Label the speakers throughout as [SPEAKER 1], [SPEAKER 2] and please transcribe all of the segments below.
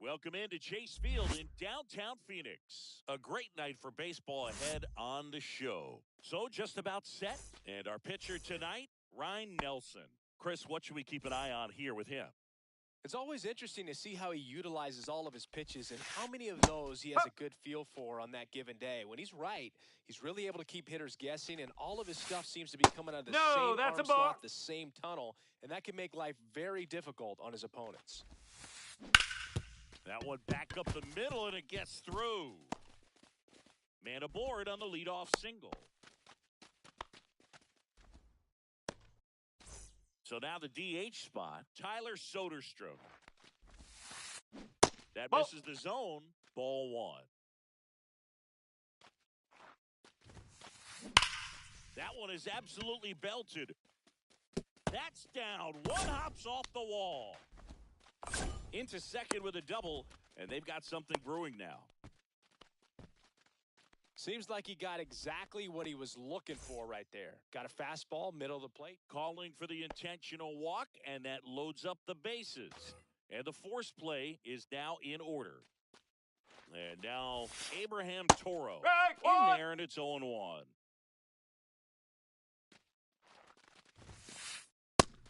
[SPEAKER 1] Welcome into Chase Field in downtown Phoenix. A great night for baseball ahead on the show. So just about set. And our pitcher tonight, Ryan Nelson. Chris, what should we keep an eye on here with him?
[SPEAKER 2] It's always interesting to see how he utilizes all of his pitches and how many of those he has a good feel for on that given day. When he's right, he's really able to keep hitters guessing, and all of his stuff seems to be coming out of the same arm slot, the same tunnel, and that can make life very difficult on his opponents.
[SPEAKER 1] That one back up the middle, and it gets through. Man aboard on the leadoff single. So now the DH spot, Tyler Soderstrom. That misses the zone, ball one. That one is absolutely belted. That's down. One hops off the wall. Into second with a double, and they've got something brewing now.
[SPEAKER 2] Seems like he got exactly what he was looking for right there. Got a fastball, middle of the plate.
[SPEAKER 1] Calling for the intentional walk, and that loads up the bases. And the force play is now in order. And now Abraham Toro in there, and it's 0-1.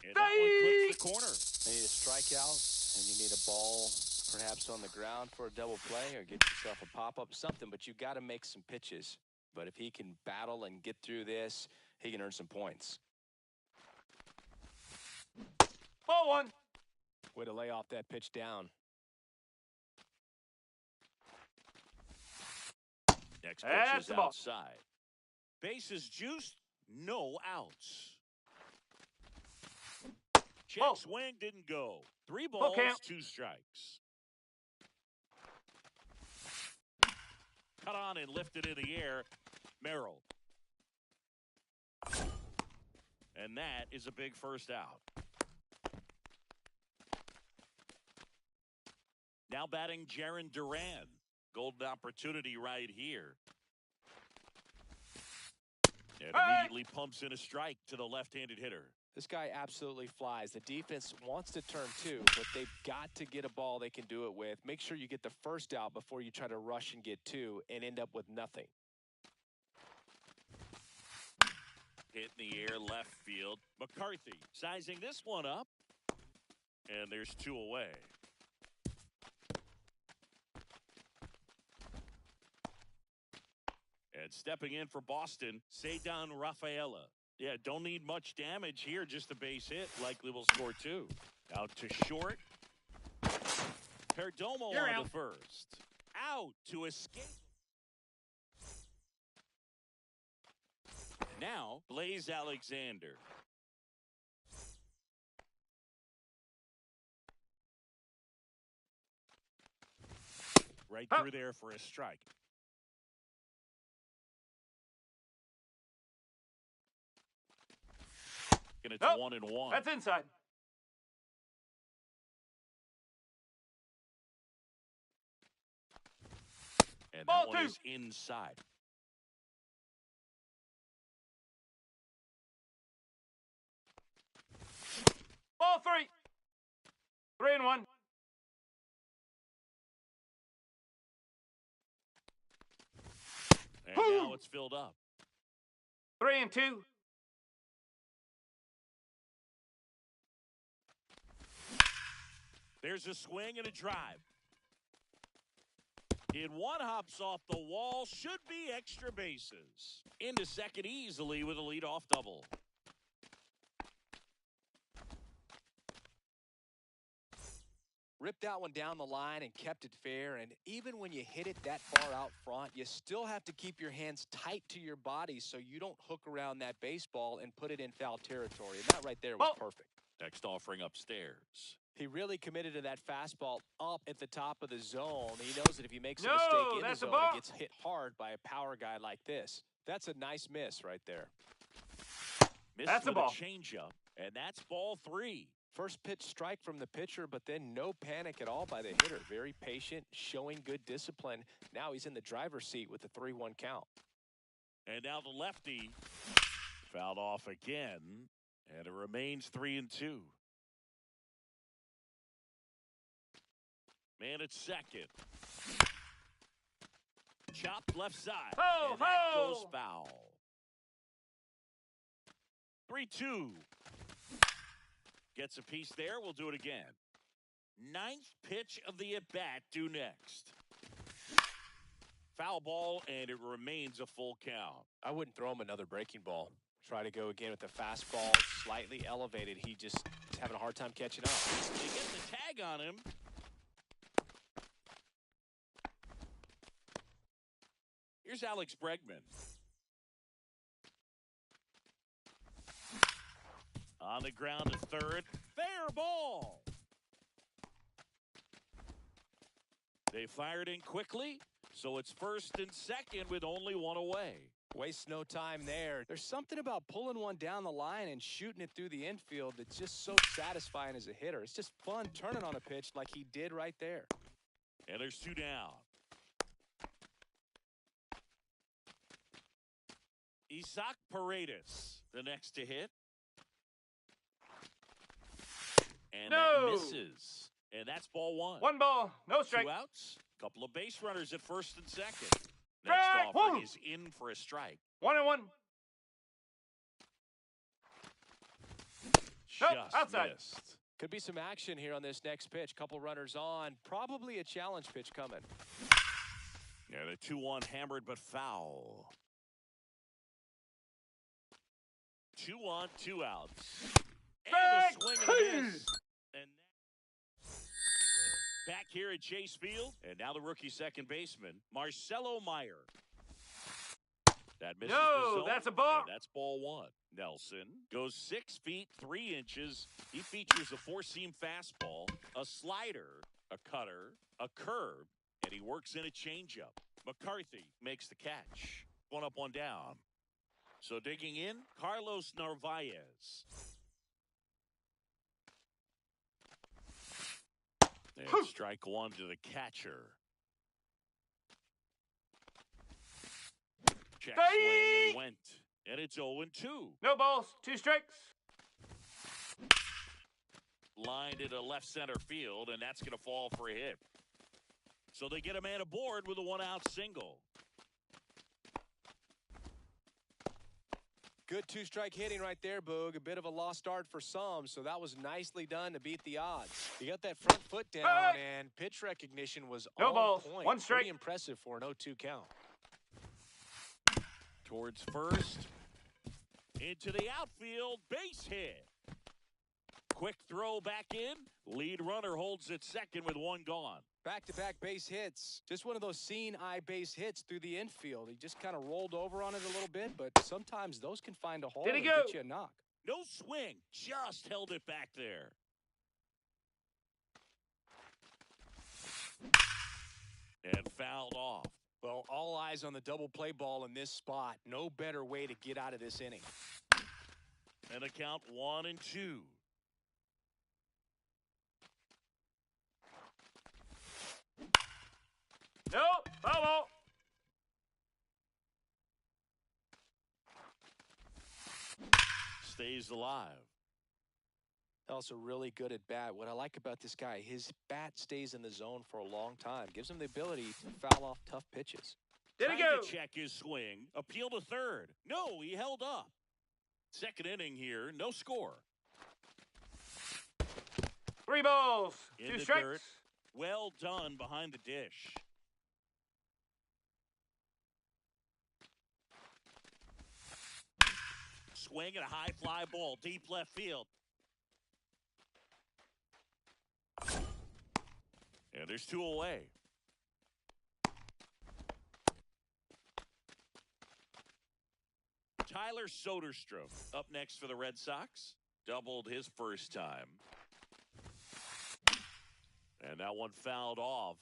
[SPEAKER 1] And that one clips the corner.
[SPEAKER 2] You need a strikeout, and you need a ball perhaps on the ground for a double play or get yourself a pop-up, something, but you got to make some pitches. But if he can battle and get through this, he can earn some points.
[SPEAKER 3] Ball one.
[SPEAKER 2] Way to lay off that pitch down.
[SPEAKER 1] Next pitch is outside. Bases juiced, no outs. Check swing didn't go. 3 balls, 2 strikes. Cut on and lifted in the air. Merrill. And that is a big first out. Now batting Jarren Duran. Golden opportunity right here. And immediately pumps in a strike to the left-handed hitter.
[SPEAKER 2] This guy absolutely flies. The defense wants to turn two, but they've got to get a ball they can do it with. Make sure you get the first out before you try to rush and get two and end up with nothing.
[SPEAKER 1] Hit in the air left field. McCarthy sizing this one up. And there's 2 away. And stepping in for Boston, Ceddanne Rafaela. Yeah, don't need much damage here, just a base hit. Likely will score 2. Out to short. Perdomo on the first. Out to escape. Now, Blaze Alexander. Right through there for a strike. And it's 1-1.
[SPEAKER 3] That's inside.
[SPEAKER 1] And
[SPEAKER 3] Ball
[SPEAKER 1] that one
[SPEAKER 3] 2.
[SPEAKER 1] is inside.
[SPEAKER 3] Ball 3. 3-1.
[SPEAKER 1] And now it's filled up.
[SPEAKER 3] 3-2.
[SPEAKER 1] There's a swing and a drive. In one hops off the wall, should be extra bases. Into second easily with a leadoff double.
[SPEAKER 2] Ripped that one down the line and kept it fair, and even when you hit it that far out front, you still have to keep your hands tight to your body so you don't hook around that baseball and put it in foul territory. And that right there was perfect.
[SPEAKER 1] Next offering upstairs.
[SPEAKER 2] He really committed to that fastball up at the top of the zone. He knows that if he makes a mistake in the zone, it gets hit hard by a power guy like this. That's a nice miss right there.
[SPEAKER 1] Missed with a changeup, and that's ball 3.
[SPEAKER 2] First pitch strike from the pitcher, but then no panic at all by the hitter. Very patient, showing good discipline. Now he's in the driver's seat with the 3-1 count.
[SPEAKER 1] And now the lefty fouled off again, and it remains 3-2. Man at second. Chopped left side.
[SPEAKER 3] Foul,
[SPEAKER 1] And that
[SPEAKER 3] foul.
[SPEAKER 1] goes foul. 3-2. Gets a piece there. We'll do it again. Ninth pitch of the at-bat due next. Foul ball, and it remains a full count.
[SPEAKER 2] I wouldn't throw him another breaking ball. Try to go again with the fastball, slightly elevated. He just is having a hard time catching up.
[SPEAKER 1] They get the tag on him. Here's Alex Bregman. On the ground to third. Fair ball. They fired in quickly, so it's first and second with only one away.
[SPEAKER 2] Waste no time there. There's something about pulling one down the line and shooting it through the infield that's just so satisfying as a hitter. It's just fun turning on a pitch like he did right there.
[SPEAKER 1] And there's two down. Isaac Paredes, the next to hit. And
[SPEAKER 3] No.
[SPEAKER 1] that misses. And that's ball one.
[SPEAKER 3] One ball, no strike.
[SPEAKER 1] Two outs. Couple of base runners at first and second.
[SPEAKER 3] Strike
[SPEAKER 1] Next offering
[SPEAKER 3] one.
[SPEAKER 1] is in for a strike.
[SPEAKER 3] 1-1. Nope,
[SPEAKER 1] Just
[SPEAKER 3] outside.
[SPEAKER 1] missed.
[SPEAKER 2] Could be some action here on this next pitch. Couple runners on. Probably a challenge pitch coming.
[SPEAKER 1] And a 2-1 hammered but foul. 2 on, 2 outs. And a swing and a miss. And back here at Chase Field. And now the rookie second baseman, Marcelo Meyer. That misses the zone.
[SPEAKER 3] That's a ball.
[SPEAKER 1] And that's ball one. Nelson goes 6 feet 3 inches. He features a four-seam fastball, a slider, a cutter, a curve, and he works in a changeup. McCarthy makes the catch. One up, one down. So digging in, Carlos Narvaez. And strike one to the catcher. Check swing, and he went. And it's 0-2.
[SPEAKER 3] No balls, 2 strikes.
[SPEAKER 1] Lined into left center field, and that's going to fall for a hit. So they get a man aboard with a 1-out single.
[SPEAKER 2] Good 2-strike hitting right there, Boog. A bit of a lost start for some, so that was nicely done to beat the odds. He got that front foot down, and pitch recognition was
[SPEAKER 3] No
[SPEAKER 2] on
[SPEAKER 3] balls,
[SPEAKER 2] point.
[SPEAKER 3] 1 strike.
[SPEAKER 2] Pretty impressive for an 0-2 count.
[SPEAKER 1] Towards first. Into the outfield. Base hit. Quick throw back in. Lead runner holds it second with 1 gone.
[SPEAKER 2] Back-to-back base hits. Just one of those seeing-eye base hits through the infield. He just kind of rolled over on it a little bit, but sometimes those can find a hole
[SPEAKER 3] Did he
[SPEAKER 2] and
[SPEAKER 3] go?
[SPEAKER 2] get you a knock.
[SPEAKER 1] No swing. Just held it back there. And fouled off.
[SPEAKER 2] Well, all eyes on the double play ball in this spot. No better way to get out of this inning.
[SPEAKER 1] And a count 1-2.
[SPEAKER 3] No, foul ball.
[SPEAKER 1] Stays alive.
[SPEAKER 2] Also really good at bat. What I like about this guy, his bat stays in the zone for a long time. Gives him the ability to foul off tough pitches.
[SPEAKER 3] Did he
[SPEAKER 1] Trying
[SPEAKER 3] go?
[SPEAKER 1] to check his swing. Appeal to third. No, he held up. Second inning here. No score.
[SPEAKER 3] 3 balls,
[SPEAKER 1] In
[SPEAKER 3] 2
[SPEAKER 1] the
[SPEAKER 3] strikes.
[SPEAKER 1] dirt. Well done behind the dish. Swing and a high fly ball. Deep left field. And there's 2 away. Tyler Soderstrom up next for the Red Sox. Doubled his first time. And that one fouled off.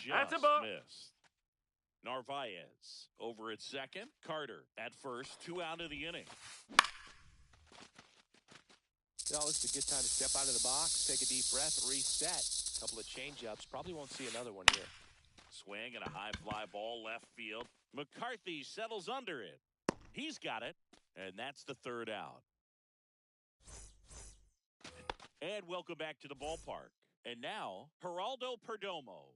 [SPEAKER 3] That's a
[SPEAKER 1] Just
[SPEAKER 3] ball.
[SPEAKER 1] missed. Narvaez over at second. Carter at first. 2 out of the inning.
[SPEAKER 2] Now it's a good time to step out of the box, take a deep breath, reset. Couple of change-ups. Probably won't see another one here.
[SPEAKER 1] Swing and a high fly ball left field. McCarthy settles under it. He's got it. And that's the third out. And welcome back to the ballpark. And now, Geraldo Perdomo.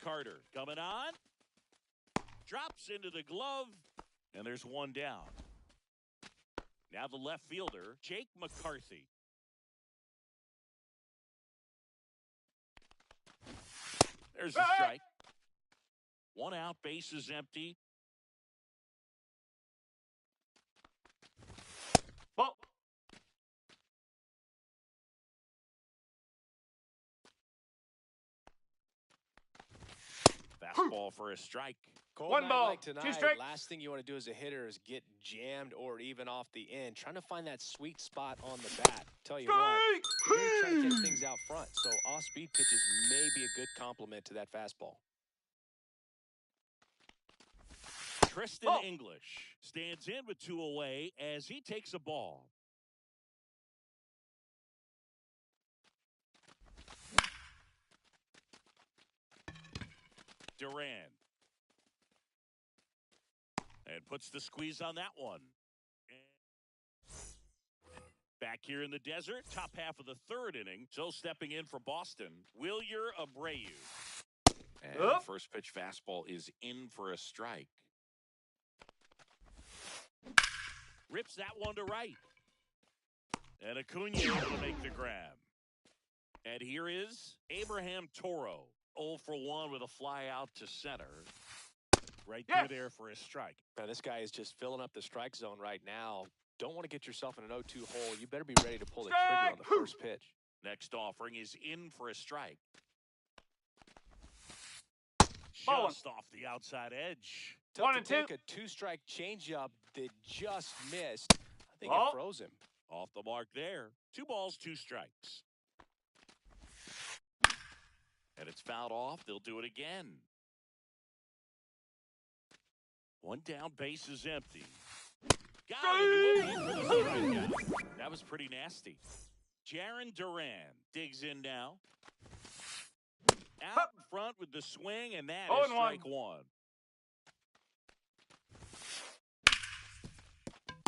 [SPEAKER 1] Carter coming on. Drops into the glove. And there's one down. Now the left fielder, Jake McCarthy. There's a strike. One out, bases empty.
[SPEAKER 3] Ball.
[SPEAKER 1] Fastball for a strike.
[SPEAKER 2] Cold
[SPEAKER 3] One
[SPEAKER 2] night
[SPEAKER 3] ball,
[SPEAKER 2] like
[SPEAKER 3] two
[SPEAKER 2] tonight,
[SPEAKER 3] strikes.
[SPEAKER 2] last thing you want to do as a hitter is get jammed or even off the end. Trying to find that sweet spot on the bat. Tell you what, you're really trying to catch things out front. So off-speed pitches may be a good complement to that fastball.
[SPEAKER 1] Tristan English stands in with 2 away as he takes a ball. Duran. And puts the squeeze on that one. Back here in the desert, top half of the third inning. So stepping in for Boston, Wilyer Abreu. And the first pitch fastball is in for a strike. Rips that one to right. And Acuna able to make the grab. And here is Abraham Toro. 0 for 1 with a fly out to center. Right through there for a strike.
[SPEAKER 2] Now, this guy is just filling up the strike zone right now. Don't want to get yourself in an 0-2 hole. You better be ready to pull the trigger on the first pitch.
[SPEAKER 1] Next offering is in for a strike.
[SPEAKER 3] Ball.
[SPEAKER 1] Just off the outside edge.
[SPEAKER 2] Tough
[SPEAKER 3] 1
[SPEAKER 2] to
[SPEAKER 3] and 2.
[SPEAKER 2] take a 2-strike changeup that just missed. I think it froze him.
[SPEAKER 1] Off the mark there. 2 balls, 2 strikes. And it's fouled off. They'll do it again. 1 down, base is empty. Got it. That was pretty nasty. Jarren Duran digs in now. Out in front with the swing, and that is strike 1.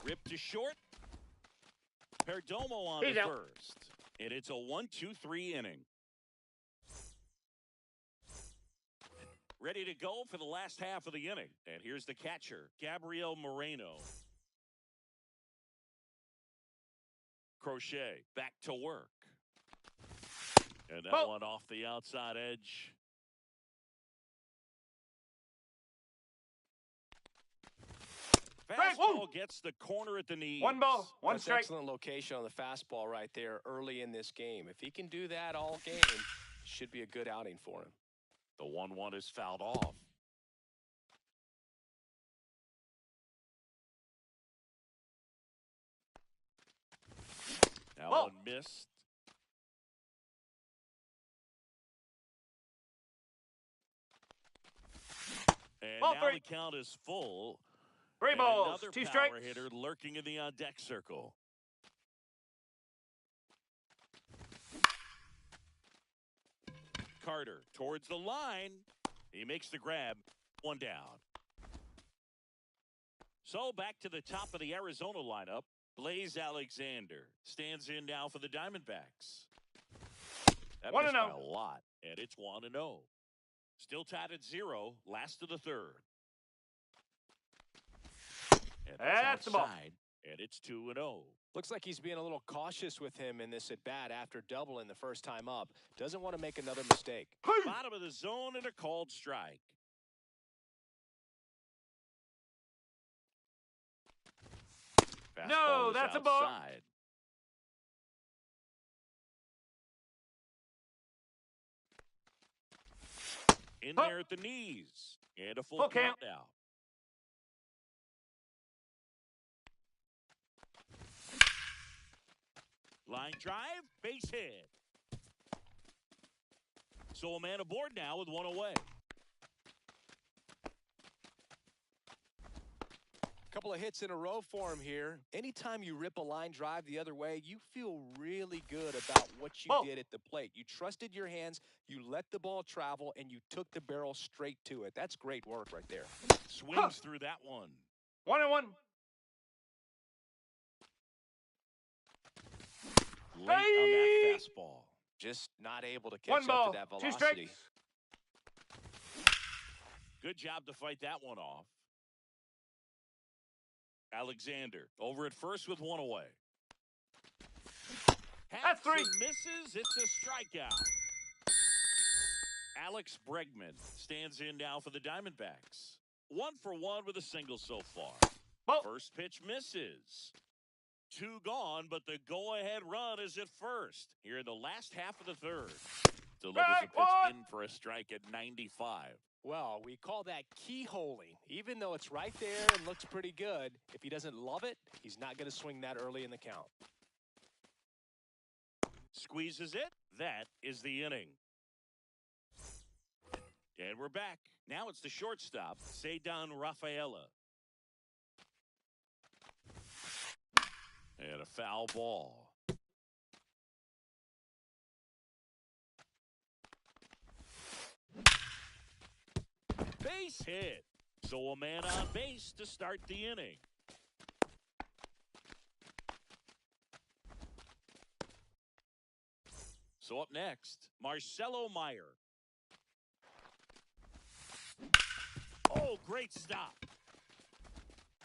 [SPEAKER 1] Ripped to short. Perdomo on the first. And it's a 1-2-3 inning. Ready to go for the last half of the inning. And here's the catcher, Gabriel Moreno. Crochet back to work. And that one off the outside edge. Fastball gets the corner at the knees.
[SPEAKER 3] 1 ball, 1
[SPEAKER 2] That's
[SPEAKER 3] strike.
[SPEAKER 2] excellent location on the fastball right there early in this game. If he can do that all game, should be a good outing for him.
[SPEAKER 1] The 1-1 is fouled off. That one missed. And now the count is full.
[SPEAKER 3] 3
[SPEAKER 1] And
[SPEAKER 3] balls,
[SPEAKER 1] another
[SPEAKER 3] 2
[SPEAKER 1] power
[SPEAKER 3] strikes.
[SPEAKER 1] hitter lurking in the on-deck circle. Carter towards the line. He makes the grab. 1 down. So back to the top of the Arizona lineup. Blaze Alexander stands in now for the Diamondbacks. That missed by a lot, and it's 1-0. Still tied at 0, last of the third. And that's
[SPEAKER 3] the ball.
[SPEAKER 1] outside, and it's 2-0.
[SPEAKER 2] Looks like he's being a little cautious with him in this at-bat after doubling the first time up. Doesn't want to make another mistake.
[SPEAKER 1] Bottom of the zone and a called strike.
[SPEAKER 3] No,
[SPEAKER 1] Fastball is
[SPEAKER 3] that's a ball.
[SPEAKER 1] outside. In there at the knees. And a full count now. Line drive, base hit. So a man aboard now with 1 away.
[SPEAKER 2] Couple of hits in a row for him here. Anytime you rip a line drive the other way, you feel really good about what you did at the plate. You trusted your hands, you let the ball travel, and you took the barrel straight to it. That's great work right there.
[SPEAKER 1] Swings through that one.
[SPEAKER 3] 1-1.
[SPEAKER 1] Late on that fastball.
[SPEAKER 2] Just not able to catch up to that velocity.
[SPEAKER 3] 2 strikes.
[SPEAKER 1] Good job to fight that one off. Alexander over at first with one away.
[SPEAKER 3] That's 3.
[SPEAKER 1] Misses. It's a strikeout. Alex Bregman stands in now for the Diamondbacks. 1 for 1 with a single so far.
[SPEAKER 3] Ball.
[SPEAKER 1] First pitch misses. 2 gone, but the go-ahead run is at first. Here in the last half of the third. Delivers a pitch in for a strike at 95.
[SPEAKER 2] Well, we call that keyholing. Even though it's right there and looks pretty good, if he doesn't love it, he's not going to swing that early in the count.
[SPEAKER 1] Squeezes it. That is the inning. And we're back. Now it's the shortstop, Cedar Rafaela. And a foul ball. Base hit. So a man on base to start the inning. So up next, Marcelo Meyer. Oh, great stop.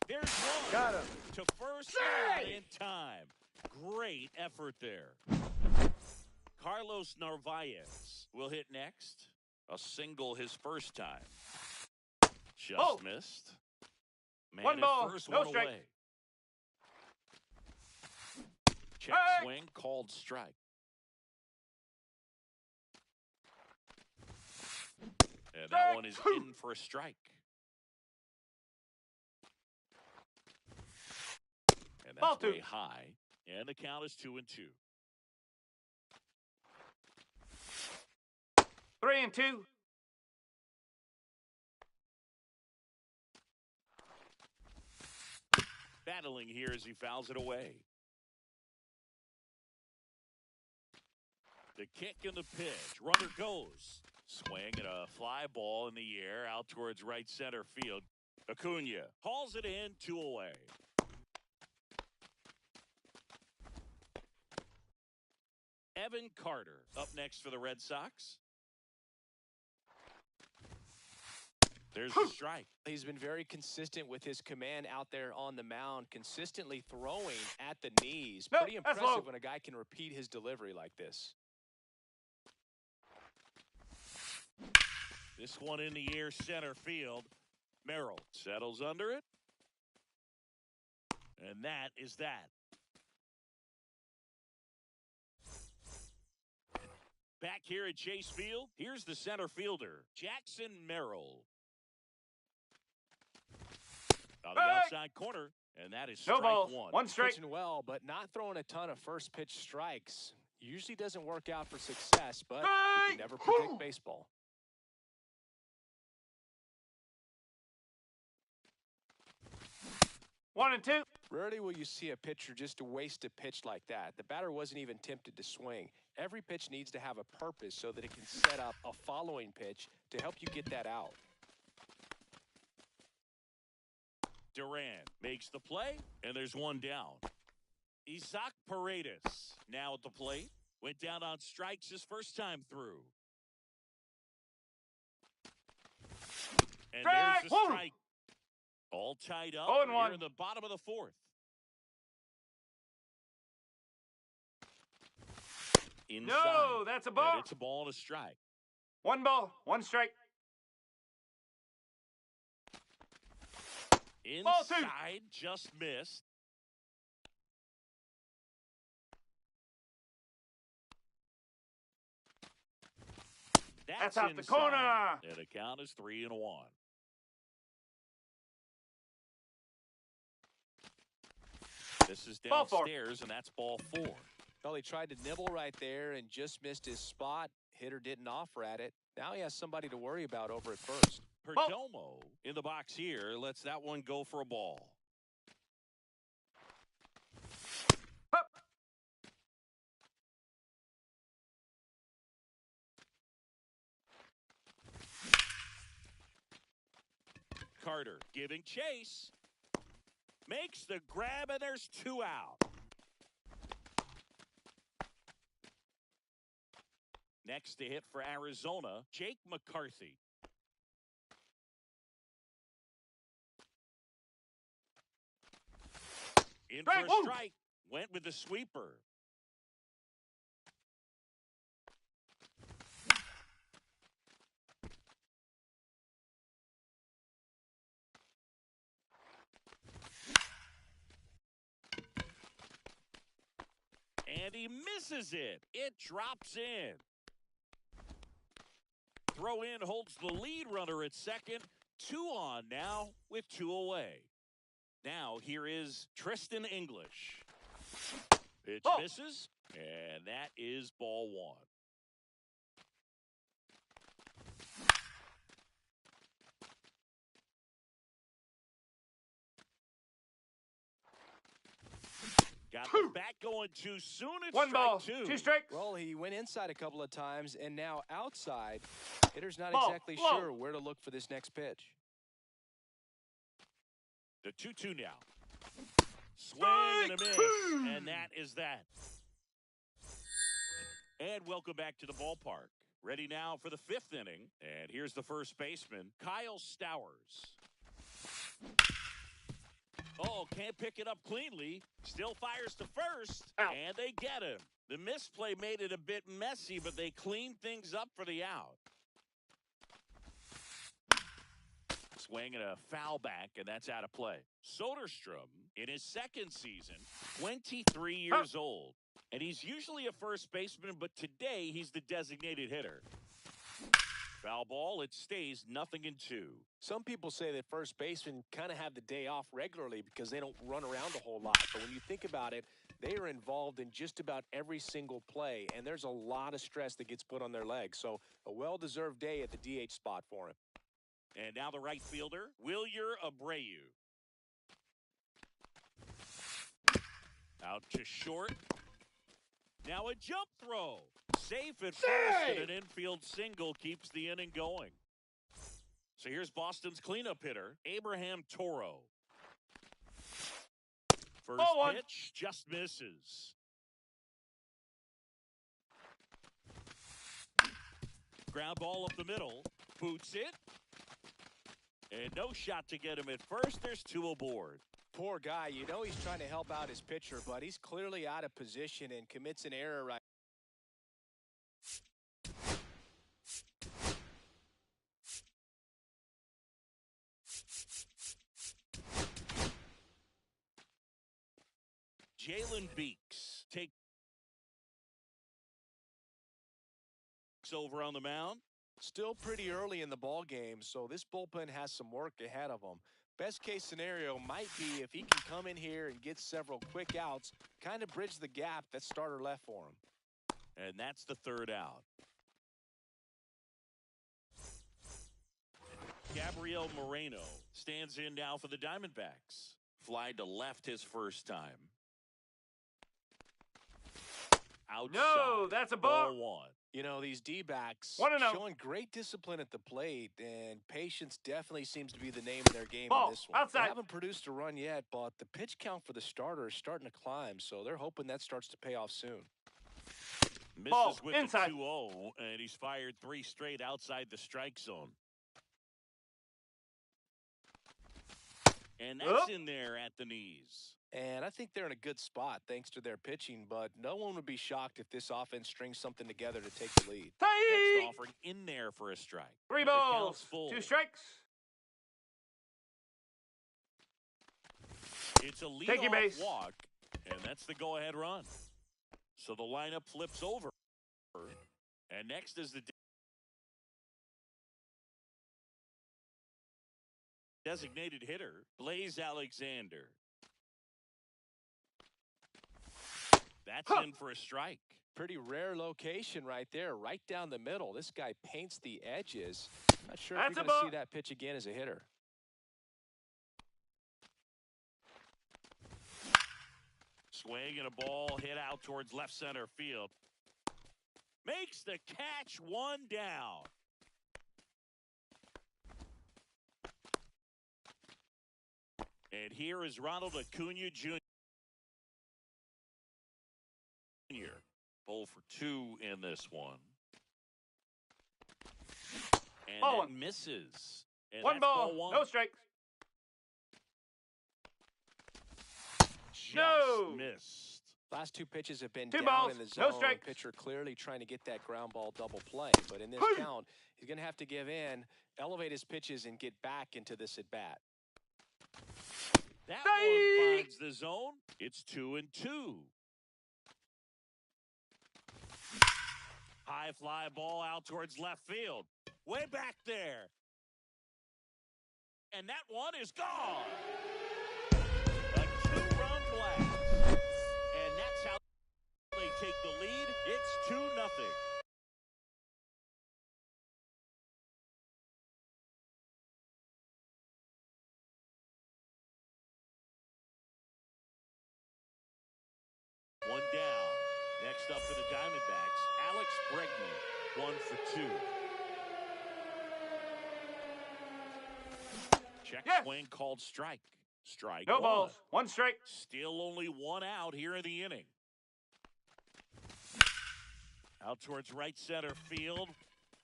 [SPEAKER 1] There's one.
[SPEAKER 3] Got him.
[SPEAKER 1] To first in time. Great effort there. Carlos Narvaez will hit next. A single his first time. Just missed. Man,
[SPEAKER 3] 1 ball,
[SPEAKER 1] first
[SPEAKER 3] no
[SPEAKER 1] one
[SPEAKER 3] strike.
[SPEAKER 1] away. Check swing, called strike. And that one is in for a strike. And that's way high. And the count is 2-2.
[SPEAKER 3] 3-2.
[SPEAKER 1] Battling here as he fouls it away. The kick and the pitch. Runner goes. Swing and a fly ball in the air out towards right center field. Acuna hauls it in, 2 away. Evan Carter up next for the Red Sox. There's the strike.
[SPEAKER 2] He's been very consistent with his command out there on the mound, consistently throwing at the knees. Pretty impressive when a guy can repeat his delivery like this.
[SPEAKER 1] This one in the air center field. Merrill settles under it. And that is that. Back here at Chase Field, here's the center fielder, Jackson Merrill. On the outside corner, and that is strike one.
[SPEAKER 3] 1 strike.
[SPEAKER 2] Pitching well, but not throwing a ton of first pitch strikes. Usually doesn't work out for success, but you can never predict baseball.
[SPEAKER 3] 1-2.
[SPEAKER 2] Rarely will you see a pitcher just waste a pitch like that. The batter wasn't even tempted to swing. Every pitch needs to have a purpose so that it can set up a following pitch to help you get that out.
[SPEAKER 1] Duran makes the play, and there's one down. Isaac Paredes now at the plate. Went down on strikes his first time through. And there's the strike. All tied up here in the bottom of the 4th. Inside.
[SPEAKER 3] No, that's a ball.
[SPEAKER 1] And it's a ball and a strike.
[SPEAKER 3] 1 ball, 1 strike.
[SPEAKER 1] Inside, just missed. That's
[SPEAKER 3] out the
[SPEAKER 1] inside.
[SPEAKER 3] corner.
[SPEAKER 1] And the count is 3-1. This is downstairs, and that's ball 4.
[SPEAKER 2] Well, he tried to nibble right there and just missed his spot. Hitter didn't offer at it. Now he has somebody to worry about over at first.
[SPEAKER 1] Perdomo in the box here lets that one go for a ball. Carter giving chase. Makes the grab, and there's 2 out. Next to hit for Arizona, Jake McCarthy. In for a strike. Went with the sweeper. And he misses it. It drops in. Throw in holds the lead runner at second. 2 on now with 2 away. Now here is Tristan English. Pitch misses, and that is ball 1. Got the bat going too soon. It's
[SPEAKER 3] 1 ball,
[SPEAKER 1] 2.
[SPEAKER 3] 2 strikes.
[SPEAKER 2] Well, he went inside a couple of times, and now outside. Hitter's not
[SPEAKER 3] Ball,
[SPEAKER 2] exactly
[SPEAKER 3] low.
[SPEAKER 2] sure where to look for this next pitch.
[SPEAKER 1] The 2-2 now. Swing and a miss, and that is that. And welcome back to the ballpark. Ready now for the 5th inning. And here's the first baseman, Kyle Stowers. Oh, can't pick it up cleanly. Still fires to first, and they get him. The misplay made it a bit messy, but they cleaned things up for the out. Swing and a foul back, and that's out of play. Soderstrom, in his 2nd season, 23 years old. And he's usually a first baseman, but today he's the designated hitter. Foul ball, it stays 0-2.
[SPEAKER 2] Some people say that first basemen kind of have the day off regularly because they don't run around a whole lot. But when you think about it, they are involved in just about every single play, and there's a lot of stress that gets put on their legs. So a well-deserved day at the DH spot for him.
[SPEAKER 1] And now the right fielder, Wilyer Abreu. Out to short. Now a jump throw. Safe at first, and an infield single keeps the inning going. So here's Boston's cleanup hitter, Abraham Toro. First pitch just misses. Ground ball up the middle. Boots it. And no shot to get him at first. There's 2 aboard.
[SPEAKER 2] Poor guy. You know he's trying to help out his pitcher, but he's clearly out of position and commits an error right.
[SPEAKER 1] Jalen Beeks takes over on the mound.
[SPEAKER 2] Still pretty early in the ball game, so this bullpen has some work ahead of them. Best case scenario might be if he can come in here and get several quick outs, kind of bridge the gap that starter left for him.
[SPEAKER 1] And that's the 3rd out. Gabriel Moreno stands in now for the Diamondbacks. Fly to left his first time. Outside.
[SPEAKER 3] No, that's a ball.
[SPEAKER 1] Ball 1.
[SPEAKER 2] You know, these D-backs
[SPEAKER 3] 1-0.
[SPEAKER 2] showing great discipline at the plate, and patience definitely seems to be the name of their game
[SPEAKER 3] Ball,
[SPEAKER 2] in this one.
[SPEAKER 3] outside.
[SPEAKER 2] They haven't produced a run yet, but the pitch count for the starter is starting to climb, so they're hoping that starts to pay off soon.
[SPEAKER 1] Misses
[SPEAKER 3] Ball,
[SPEAKER 1] with
[SPEAKER 3] inside.
[SPEAKER 1] the 2-0, and he's fired 3 straight outside the strike zone. And that's in there at the knees.
[SPEAKER 2] And I think they're in a good spot thanks to their pitching, but no one would be shocked if this offense strings something together to take the lead.
[SPEAKER 1] Next offering in there for a strike.
[SPEAKER 3] 3
[SPEAKER 1] The
[SPEAKER 3] balls,
[SPEAKER 1] count's full.
[SPEAKER 3] 2 strikes.
[SPEAKER 1] It's a
[SPEAKER 3] Take your base.
[SPEAKER 1] leadoff walk, and that's the go-ahead run. So the lineup flips over. And next is the designated hitter, Blaze Alexander. That's in for a strike.
[SPEAKER 2] Pretty rare location right there, right down the middle. This guy paints the edges. Not sure if
[SPEAKER 3] That's
[SPEAKER 2] you're
[SPEAKER 3] a
[SPEAKER 2] going to
[SPEAKER 3] ball.
[SPEAKER 2] see that pitch again as a hitter.
[SPEAKER 1] Swing and a ball hit out towards left center field. Makes the catch, 1 down. And here is Ronald Acuna Jr. 0 for 2 in this one. And
[SPEAKER 3] Ball
[SPEAKER 1] that
[SPEAKER 3] one.
[SPEAKER 1] misses. And
[SPEAKER 3] One
[SPEAKER 1] that's
[SPEAKER 3] ball,
[SPEAKER 1] one.
[SPEAKER 3] no strikes.
[SPEAKER 1] Just
[SPEAKER 3] No.
[SPEAKER 1] missed.
[SPEAKER 2] Last two pitches have been
[SPEAKER 3] Two
[SPEAKER 2] down
[SPEAKER 3] balls,
[SPEAKER 2] in the
[SPEAKER 3] no
[SPEAKER 2] zone.
[SPEAKER 3] strikes.
[SPEAKER 2] Pitcher clearly trying to get that ground ball double play. But in this
[SPEAKER 3] Hey.
[SPEAKER 2] count, he's going to have to give in, elevate his pitches, and get back into this at-bat.
[SPEAKER 1] That
[SPEAKER 3] Hey.
[SPEAKER 1] one finds the zone. It's 2-2. High fly ball out towards left field. Way back there. And that one is gone. A two-run blast. And that's how they take the lead. It's 2-0. One down. Next up for the Diamondbacks, Alex Bregman, 1 for 2. Check
[SPEAKER 3] Yes.
[SPEAKER 1] swing called strike. Strike
[SPEAKER 3] No
[SPEAKER 1] one.
[SPEAKER 3] balls, one strike.
[SPEAKER 1] Still only one out here in the inning. Out towards right center field.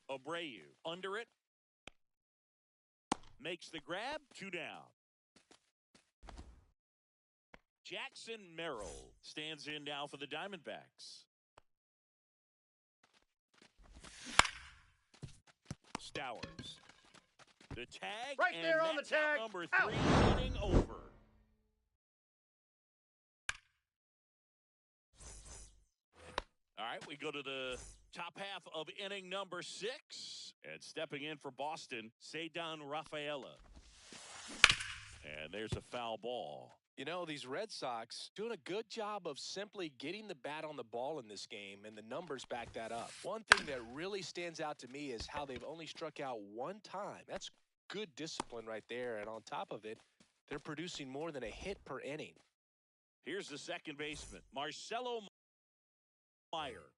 [SPEAKER 1] Abreu under it. Makes the grab. 2 down. Jackson Merrill stands in now for the Diamondbacks. Stowers. The tag.
[SPEAKER 3] Right
[SPEAKER 1] and
[SPEAKER 3] there on the
[SPEAKER 1] that's out
[SPEAKER 3] tag.
[SPEAKER 1] number
[SPEAKER 3] Out.
[SPEAKER 1] 3, inning over. All right, we go to the top half of inning number 6. And stepping in for Boston, Cedar Rafaela. And there's a foul ball.
[SPEAKER 2] You know, these Red Sox doing a good job of simply getting the bat on the ball in this game, and the numbers back that up. One thing that really stands out to me is how they've only struck out one time. That's good discipline right there, and on top of it, they're producing more than a hit per inning.
[SPEAKER 1] Here's the second baseman, Marcelo Meyer.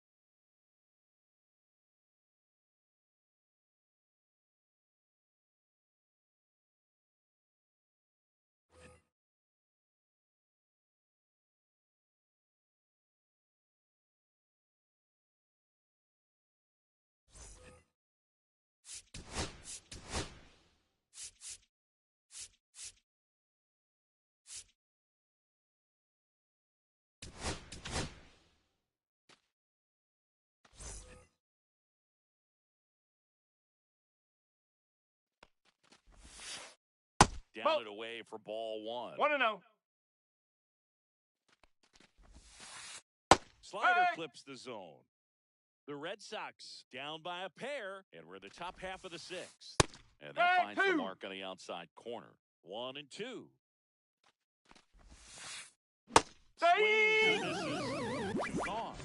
[SPEAKER 1] Down
[SPEAKER 3] Ball.
[SPEAKER 1] it away for ball 1.
[SPEAKER 3] 1-0.
[SPEAKER 1] Slider
[SPEAKER 3] Hey.
[SPEAKER 1] clips the zone. The Red Sox down by a pair, and we're in the top half of the 6th. And that
[SPEAKER 3] Hey,
[SPEAKER 1] finds the
[SPEAKER 3] 2.
[SPEAKER 1] mark on the outside corner. 1-2.
[SPEAKER 3] Hey.
[SPEAKER 1] Swings and misses. Gone.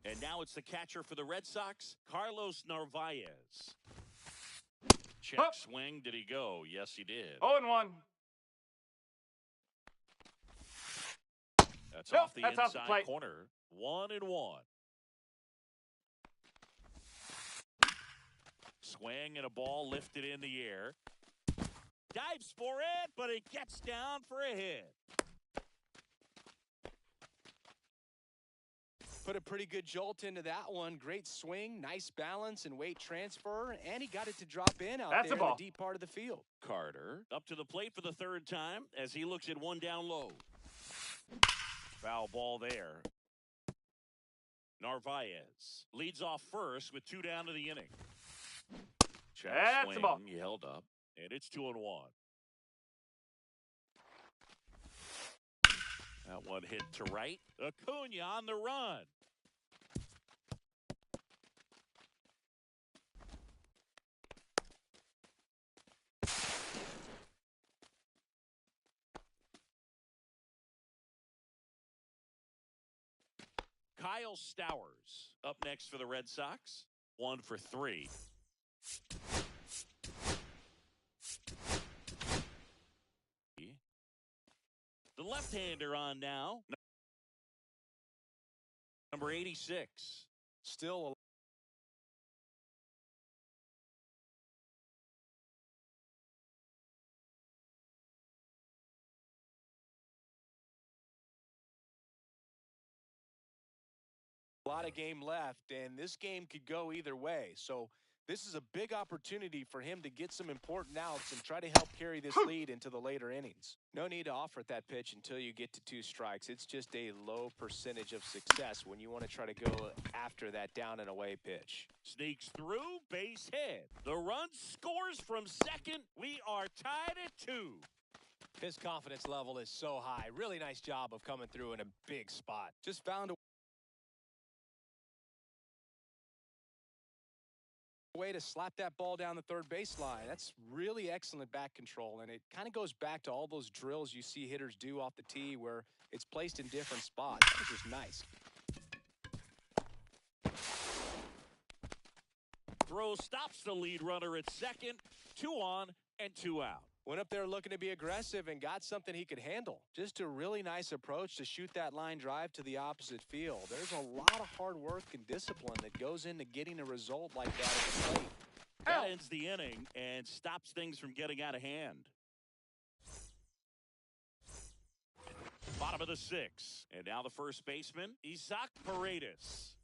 [SPEAKER 1] And now it's the catcher for the Red Sox, Carlos Narvaez. Check
[SPEAKER 3] Up.
[SPEAKER 1] swing. Did he go? Yes, he did.
[SPEAKER 3] 0-1.
[SPEAKER 1] That's
[SPEAKER 3] Nope,
[SPEAKER 1] off the
[SPEAKER 3] that's off the
[SPEAKER 1] inside
[SPEAKER 3] plate.
[SPEAKER 1] corner. 1-1. Swing and a ball lifted in the air. Dives for it, but it gets down for a hit.
[SPEAKER 2] Put a pretty good jolt into that one. Great swing, nice balance and weight transfer, and he got it to drop in out
[SPEAKER 3] That's
[SPEAKER 2] there
[SPEAKER 3] a
[SPEAKER 2] in
[SPEAKER 3] ball.
[SPEAKER 2] the deep part of the field.
[SPEAKER 1] Carter up to the plate for the 3rd time as he looks at one down low. Foul ball there. Narvaez leads off first with 2 down to the inning. Check
[SPEAKER 3] That's
[SPEAKER 1] swing.
[SPEAKER 3] a ball.
[SPEAKER 1] He held up, and it's 2-1. That one hit to right. Acuna on the run. Kyle Stowers up next for the Red Sox. 1 for 3. The left-hander on now. Number 86.
[SPEAKER 2] Still a A lot of game left, and this game could go either way. So this is a big opportunity for him to get some important outs and try to help carry this lead into the later innings. No need to offer at that pitch until you get to 2 strikes. It's just a low percentage of success when you want to try to go after that down and away pitch.
[SPEAKER 1] Sneaks through, base hit. The run scores from second. We are tied at 2.
[SPEAKER 2] His confidence level is so high. Really nice job of coming through in a big spot. Just found a way to slap that ball down the third baseline. That's really excellent bat control, and it kind of goes back to all those drills you see hitters do off the tee where it's placed in different spots. That was just nice.
[SPEAKER 1] Throw stops the lead runner at second. 2 on and 2 out.
[SPEAKER 2] Went up there looking to be aggressive and got something he could handle. Just a really nice approach to shoot that line drive to the opposite field. There's a lot of hard work and discipline that goes into getting a result like that at the plate.
[SPEAKER 1] That ends the inning and stops things from getting out of hand. Bottom of the 6th. And now the first baseman, Isaac Paredes.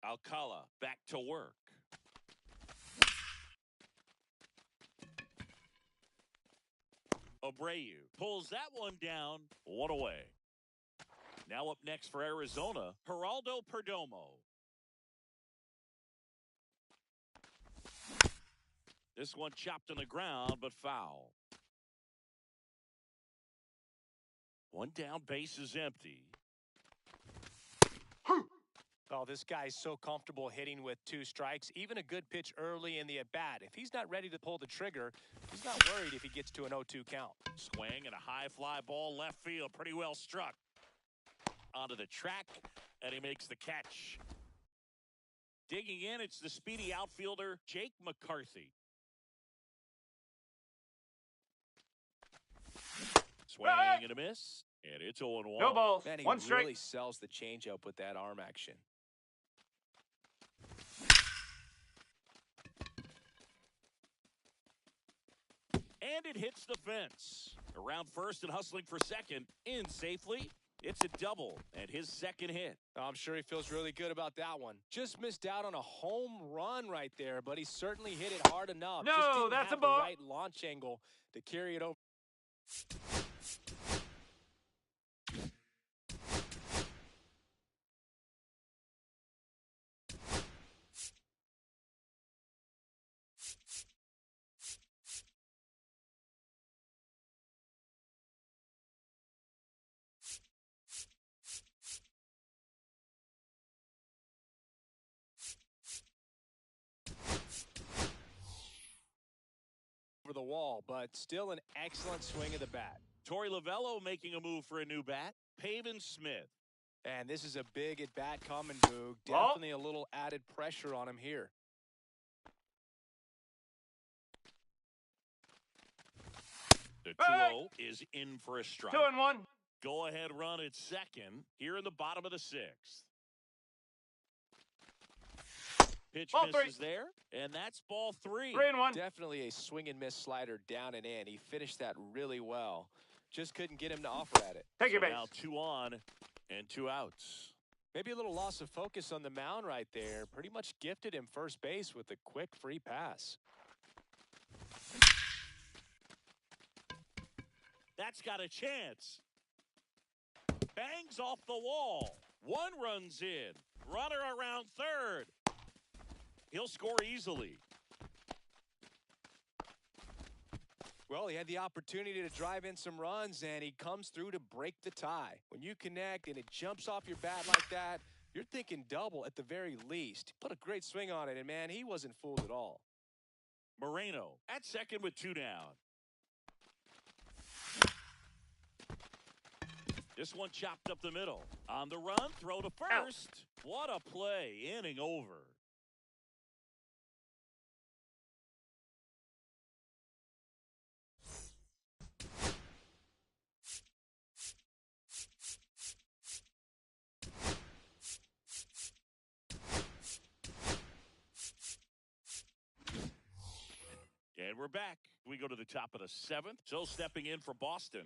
[SPEAKER 1] Alcala back to work. Abreu pulls that one down. 1 away. Now up next for Arizona, Geraldo Perdomo. This one chopped on the ground, but foul. 1 down, base is empty.
[SPEAKER 2] Oh, this guy's so comfortable hitting with 2 strikes. Even a good pitch early in the at-bat. If he's not ready to pull the trigger, he's not worried if he gets to an 0-2 count.
[SPEAKER 1] Swing and a high fly ball left field. Pretty well struck. Onto the track, and he makes the catch. Digging in, it's the speedy outfielder, Jake McCarthy. Swing and a miss, and it's 0-1.
[SPEAKER 3] No balls.
[SPEAKER 2] Man, he
[SPEAKER 3] 1 strike.
[SPEAKER 2] really sells the changeup with that arm action.
[SPEAKER 1] And it hits the fence. Around first and hustling for second. In safely. It's a double and his second hit.
[SPEAKER 2] I'm sure he feels really good about that one. Just missed out on a home run right there, but he certainly hit it hard enough.
[SPEAKER 3] No,
[SPEAKER 2] Just didn't
[SPEAKER 3] that's
[SPEAKER 2] have
[SPEAKER 3] a ball.
[SPEAKER 2] the right launch angle to carry it over. The wall, but still an excellent swing of the bat.
[SPEAKER 1] Torey Lovello making a move for a new bat. Pavin Smith.
[SPEAKER 2] And this is a big at-bat coming, Boog. Definitely a little added pressure on him here.
[SPEAKER 1] The 2-0 is in for a strike.
[SPEAKER 3] 2-1.
[SPEAKER 1] Go-ahead run at second here in the bottom of the 6th. Pitch
[SPEAKER 3] Ball
[SPEAKER 1] misses
[SPEAKER 3] 3.
[SPEAKER 1] there, and that's ball 3.
[SPEAKER 3] 3-1.
[SPEAKER 2] Definitely a swing and miss slider down and in. He finished that really well. Just couldn't get him to offer at it.
[SPEAKER 3] Take your base.
[SPEAKER 1] Now 2 on and 2 outs.
[SPEAKER 2] Maybe a little loss of focus on the mound right there. Pretty much gifted him first base with a quick free pass.
[SPEAKER 1] That's got a chance. Bangs off the wall. 1 runs in. Runner around third. He'll score easily.
[SPEAKER 2] Well, he had the opportunity to drive in some runs, and he comes through to break the tie. When you connect and it jumps off your bat like that, you're thinking double at the very least. Put a great swing on it, and, man, he wasn't fooled at all.
[SPEAKER 1] Moreno at second with 2 down. This one chopped up the middle. On the run, throw to first. What a play. Inning over. And we're back. We go to the top of the 7th. So stepping in for Boston,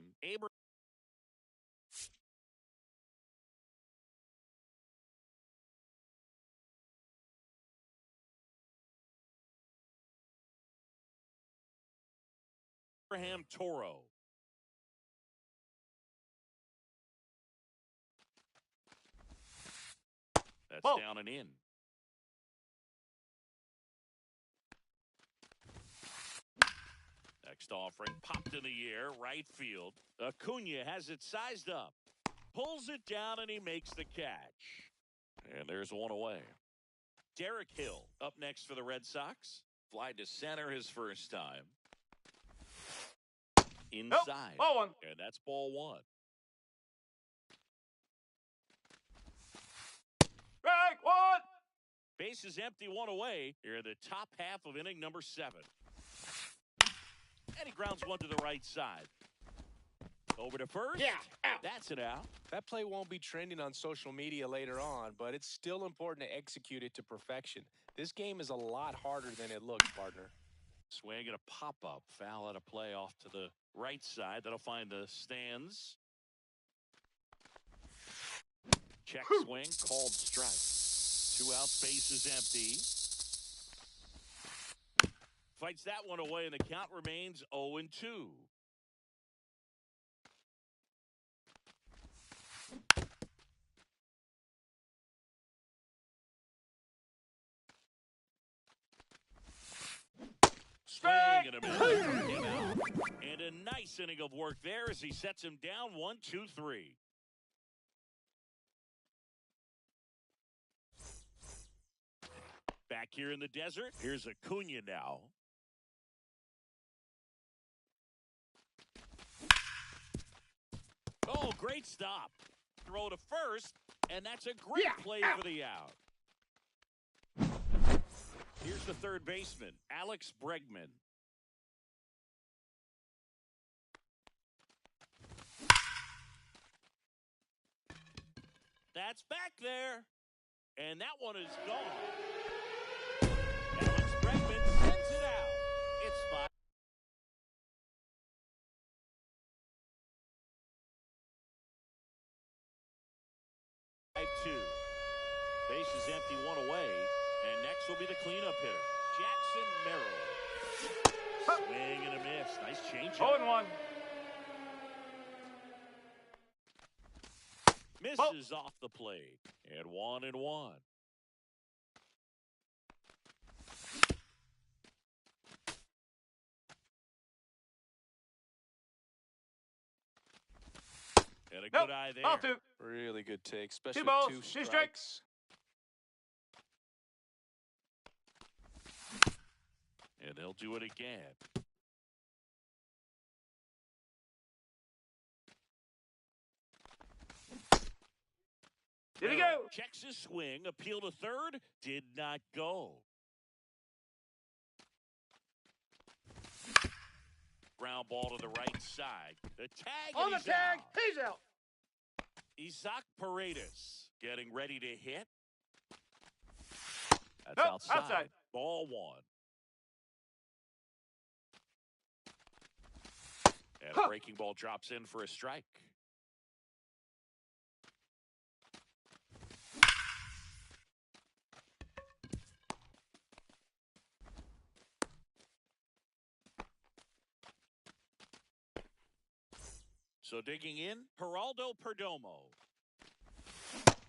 [SPEAKER 1] Abraham Toro. That's
[SPEAKER 3] Ball.
[SPEAKER 1] down and in. Next offering popped in the air, right field. Acuna has it sized up. Pulls it down and he makes the catch. And there's one away. Derek Hill up next for the Red Sox. Fly to center his first time. Inside.
[SPEAKER 3] Ball one.
[SPEAKER 1] And that's ball one.
[SPEAKER 3] Strike one.
[SPEAKER 1] Base is empty, one away. Here in the top half of inning number 7. And he grounds one to the right side. Over to first.
[SPEAKER 3] Yeah, out.
[SPEAKER 1] That's it out.
[SPEAKER 2] That play won't be trending on social media later on, but it's still important to execute it to perfection. This game is a lot harder than it looks, partner.
[SPEAKER 1] Swing and a pop-up. Foul out of play off to the right side. That'll find the stands. Check swing, called strike. 2 out, base is empty. Fights that one away, and the count remains 0-2. Swing and a miss. Came out. And a nice inning of work there as he sets him down 1-2-3. Back here in the desert, here's Acuna now. Oh, great stop. Throw to first, and that's a great play for the out. Here's the third baseman, Alex Bregman. That's back there, and that one is gone. Alex Bregman sends it out. It's 5-2. Base is empty, one away. And next will be the cleanup hitter, Jackson Merrill. Swing and a miss. Nice change.
[SPEAKER 3] 0-1.
[SPEAKER 1] Misses off the plate. And 1-1. And a good eye there.
[SPEAKER 3] Ball 2.
[SPEAKER 2] Really good take, especially
[SPEAKER 3] 2 balls,
[SPEAKER 2] 2
[SPEAKER 3] 2
[SPEAKER 2] strikes.
[SPEAKER 1] And they'll do it again.
[SPEAKER 3] Did he go?
[SPEAKER 1] Checks his swing. Appeal to third. Did not go. Ground ball to the right side. The tag.
[SPEAKER 3] On the
[SPEAKER 1] he's
[SPEAKER 3] tag.
[SPEAKER 1] out.
[SPEAKER 3] He's out.
[SPEAKER 1] Isaac Paredes getting ready to hit. That's
[SPEAKER 3] Nope,
[SPEAKER 1] outside. Ball 1. And a breaking ball drops in for a strike. So digging in, Geraldo Perdomo.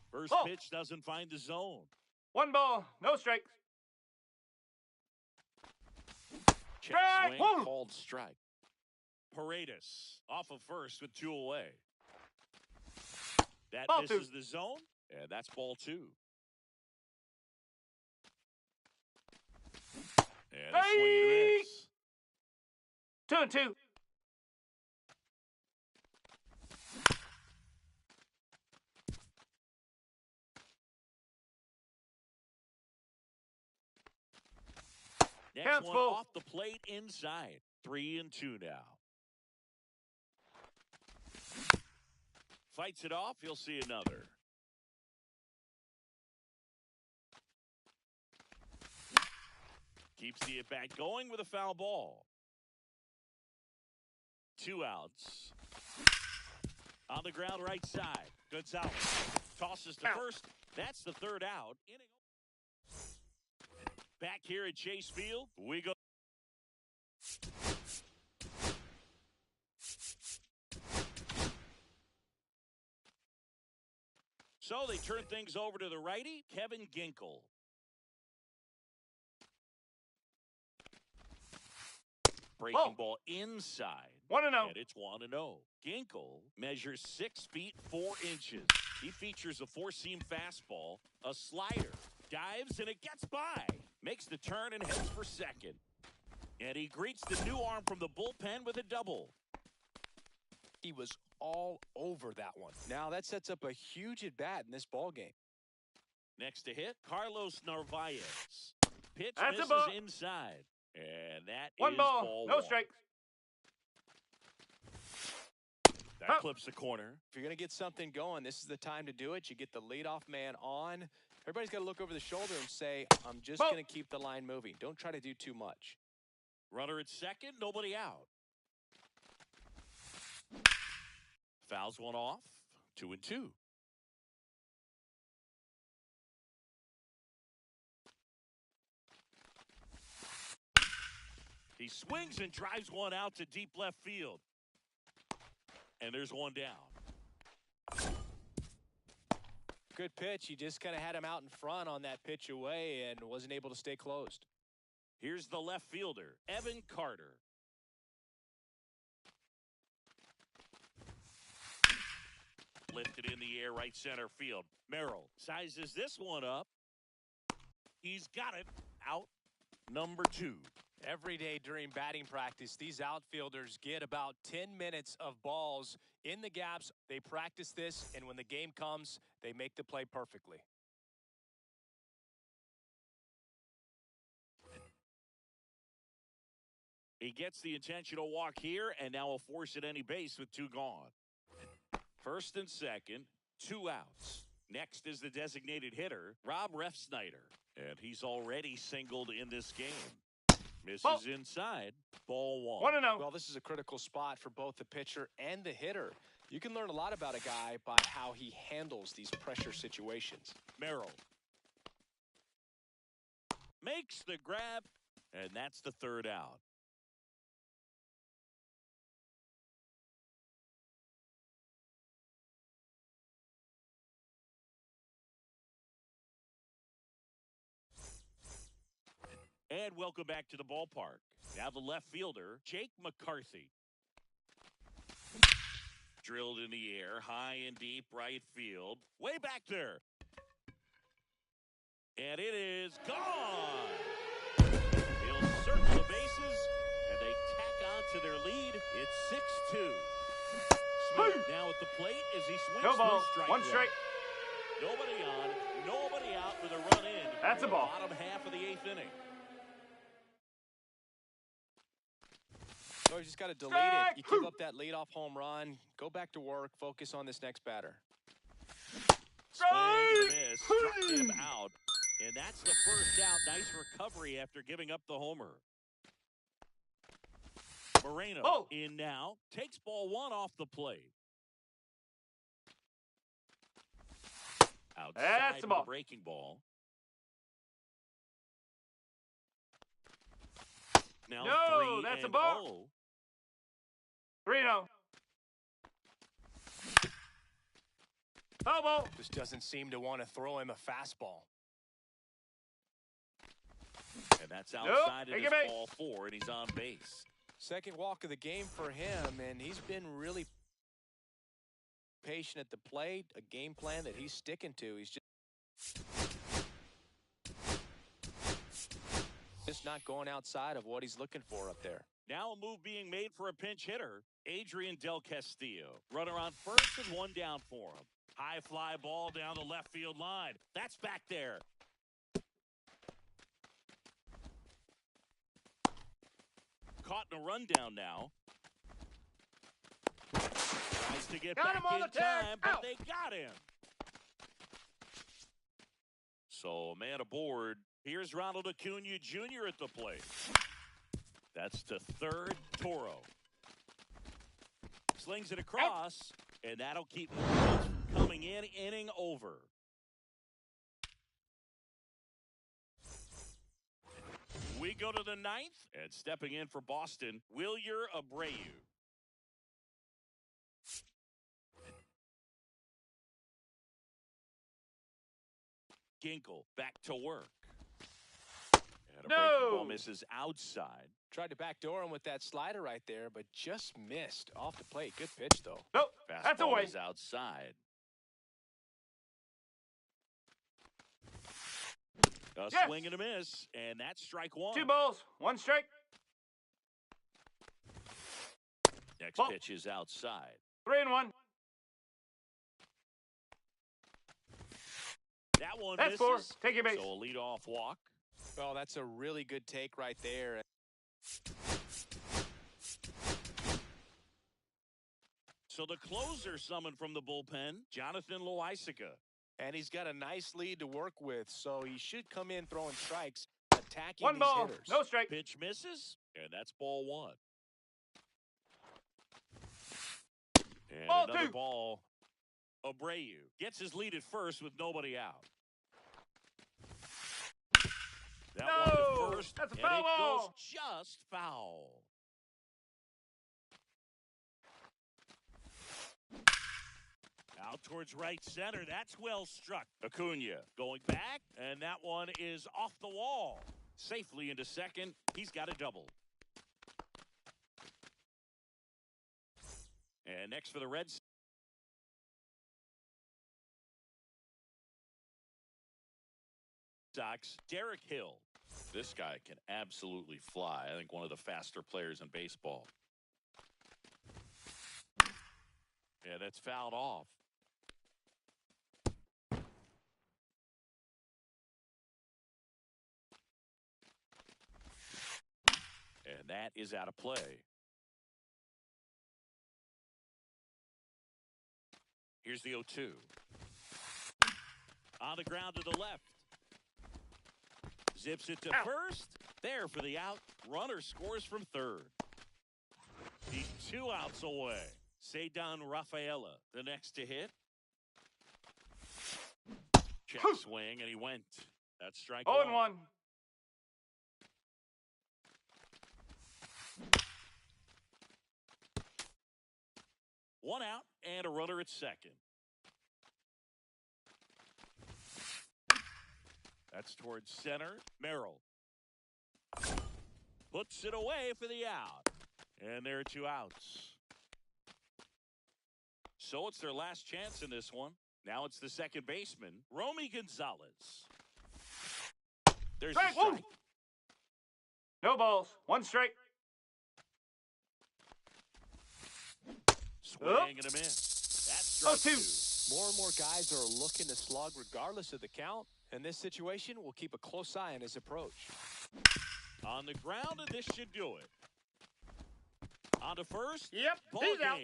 [SPEAKER 1] First pitch doesn't find the zone.
[SPEAKER 3] 1 ball, no strikes.
[SPEAKER 1] Check
[SPEAKER 3] Strike,
[SPEAKER 1] swing,
[SPEAKER 3] one.
[SPEAKER 1] called strike. Paredes off of first with 2 away. That
[SPEAKER 3] Ball
[SPEAKER 1] misses
[SPEAKER 3] 2.
[SPEAKER 1] the zone, and that's ball 2. And a swing and a miss.
[SPEAKER 3] 2-2.
[SPEAKER 1] Next
[SPEAKER 3] Counts
[SPEAKER 1] one
[SPEAKER 3] full.
[SPEAKER 1] off the plate inside. 3-2 now. Fights it off. He'll see another. Keeps the at-bat going with a foul ball. 2 outs. On the ground right side. Gonzalez tosses to first. That's the 3rd out. Back here at Chase Field, we go. So they turn things over to the righty, Kevin Ginkel. Breaking ball inside.
[SPEAKER 3] 1-0.
[SPEAKER 1] And it's 1-0. Ginkel measures 6 feet 4 inches. He features a four-seam fastball, a slider, dives, and it gets by. Makes the turn and heads for second. And he greets the new arm from the bullpen with a double.
[SPEAKER 2] He was all over that one. Now that sets up a huge at-bat in this ball game.
[SPEAKER 1] Next to hit, Carlos Narvaez. Pitch
[SPEAKER 3] That's a
[SPEAKER 1] misses
[SPEAKER 3] ball.
[SPEAKER 1] inside. And that
[SPEAKER 3] One
[SPEAKER 1] is
[SPEAKER 3] ball,
[SPEAKER 1] ball
[SPEAKER 3] no
[SPEAKER 1] one.
[SPEAKER 3] strikes.
[SPEAKER 1] That clips the corner.
[SPEAKER 2] If you're going to get something going, this is the time to do it. You get the leadoff man on. Everybody's got to look over the shoulder and say, I'm just going to keep the line moving. Don't try to do too much.
[SPEAKER 1] Runner at second, nobody out. Fouls one off, 2-2. He swings and drives one out to deep left field. And there's one down.
[SPEAKER 2] Good pitch. He just kind of had him out in front on that pitch away and wasn't able to stay closed.
[SPEAKER 1] Here's the left fielder, Evan Carter. Lifted in the air, right center field. Merrill sizes this one up. He's got it. Out number 2.
[SPEAKER 2] Every day during batting practice, these outfielders get about 10 minutes of balls in the gaps. They practice this, and when the game comes, they make the play perfectly.
[SPEAKER 1] He gets the intentional walk here, and now will force at any base with 2 gone. First and second, 2 outs. Next is the designated hitter, Rob Refsnyder. And he's already singled in this game. Misses inside. Ball 1.
[SPEAKER 3] 1-0.
[SPEAKER 2] Well, this is a critical spot for both the pitcher and the hitter. You can learn a lot about a guy by how he handles these pressure situations.
[SPEAKER 1] Merrill makes the grab, and that's the 3rd out. And welcome back to the ballpark. Now the left fielder, Jake McCarthy. Drilled in the air, high and deep right field. Way back there. And it is gone. He'll circle the bases, and they tack on to their lead. It's 6-2. Smith now at the plate as he swings
[SPEAKER 3] No ball,
[SPEAKER 1] for strike
[SPEAKER 3] 1 strike.
[SPEAKER 1] Nobody on, nobody out with a run in.
[SPEAKER 3] That's a ball.
[SPEAKER 1] Bottom half of the 8th inning.
[SPEAKER 2] So you just got to delete it. You give up that leadoff home run, go back to work, focus on this next batter.
[SPEAKER 1] Swing and a miss, struck him out. And that's the first out. Nice recovery after giving up the homer. Moreno in now. Takes ball 1 off the plate. Outside
[SPEAKER 3] That's the ball.
[SPEAKER 1] the breaking ball. Now
[SPEAKER 3] No, that's a ball. 3-0. Foul ball.
[SPEAKER 2] Just doesn't seem to want to throw him a fastball.
[SPEAKER 1] And that's outside
[SPEAKER 3] Nope.
[SPEAKER 1] of his ball 4, and he's on base.
[SPEAKER 2] Second walk of the game for him, and he's been really patient at the plate, a game plan that he's sticking to. He's just not going outside of what he's looking for up there.
[SPEAKER 1] Now a move being made for a pinch hitter, Adrian Del Castillo. Runner on first and 1 down for him. High fly ball down the left field line. That's back there. Caught in a rundown now. Tries to get back in time, but they got him. So a man aboard. Here's Ronald Acuna Jr. at the plate. That's to third, Toro. Slings it across, and that'll keep runs from coming in, inning over. We go to the 9th, and stepping in for Boston, Wilyer Abreu. Ginkle back to work. And a
[SPEAKER 3] No.
[SPEAKER 1] breaking ball misses outside.
[SPEAKER 2] Tried to backdoor him with that slider right there, but just missed off the plate. Good pitch, though.
[SPEAKER 3] Nope. That's
[SPEAKER 1] Fastball
[SPEAKER 3] away.
[SPEAKER 1] is outside. A
[SPEAKER 3] Yes.
[SPEAKER 1] swing and a miss, and that's strike one.
[SPEAKER 3] 2 balls, 1 strike.
[SPEAKER 1] Next
[SPEAKER 3] Ball.
[SPEAKER 1] pitch is outside.
[SPEAKER 3] 3-1.
[SPEAKER 1] That one
[SPEAKER 3] That's
[SPEAKER 1] misses.
[SPEAKER 3] 4. Take your base.
[SPEAKER 1] So a leadoff walk.
[SPEAKER 2] Oh, that's a really good take right there.
[SPEAKER 1] So the closer summoned from the bullpen, Jonathan Loaisiga.
[SPEAKER 2] And he's got a nice lead to work with, so he should come in throwing strikes, attacking
[SPEAKER 3] 1
[SPEAKER 2] these
[SPEAKER 3] ball,
[SPEAKER 2] hitters.
[SPEAKER 3] no strike.
[SPEAKER 1] Pitch misses, and that's ball 1. And
[SPEAKER 3] Ball
[SPEAKER 1] another
[SPEAKER 3] 2.
[SPEAKER 1] ball. Abreu gets his lead at first with nobody out. That one
[SPEAKER 3] No,
[SPEAKER 1] to first,
[SPEAKER 3] that's a
[SPEAKER 1] and
[SPEAKER 3] foul
[SPEAKER 1] it goes
[SPEAKER 3] ball.
[SPEAKER 1] just foul. Out towards right center. That's well struck. Acuna going back, and that one is off the wall. Safely into second. He's got a double. And next for the Reds. Sox, Derek Hill. This guy can absolutely fly. I think one of the faster players in baseball. Yeah, that's fouled off. And that is out of play. Here's the 0-2. On the ground to the left. Zips it to first. There for the out. Runner scores from third. He's 2 outs away. Cedar Rafaela, the next to hit. Check swing, and he went. That's strike
[SPEAKER 3] 0-1.
[SPEAKER 1] One out and a runner at second. That's towards center. Merrill puts it away for the out. And there are 2 outs. So it's their last chance in this one. Now it's the second baseman, Romy Gonzalez. There's a strike.
[SPEAKER 3] No balls, 1 strike.
[SPEAKER 1] Swing and a miss. That's strike 2.
[SPEAKER 2] More and more guys are looking to slug regardless of the count. In this situation, we'll keep a close eye on his approach.
[SPEAKER 1] On the ground, and this should do it. On to first.
[SPEAKER 3] Yep,
[SPEAKER 1] Ball
[SPEAKER 3] he's
[SPEAKER 1] game.
[SPEAKER 3] out.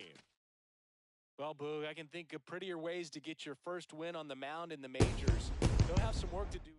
[SPEAKER 2] Well, Boog, I can think of prettier ways to get your first win on the mound in the majors. They'll have some work to do.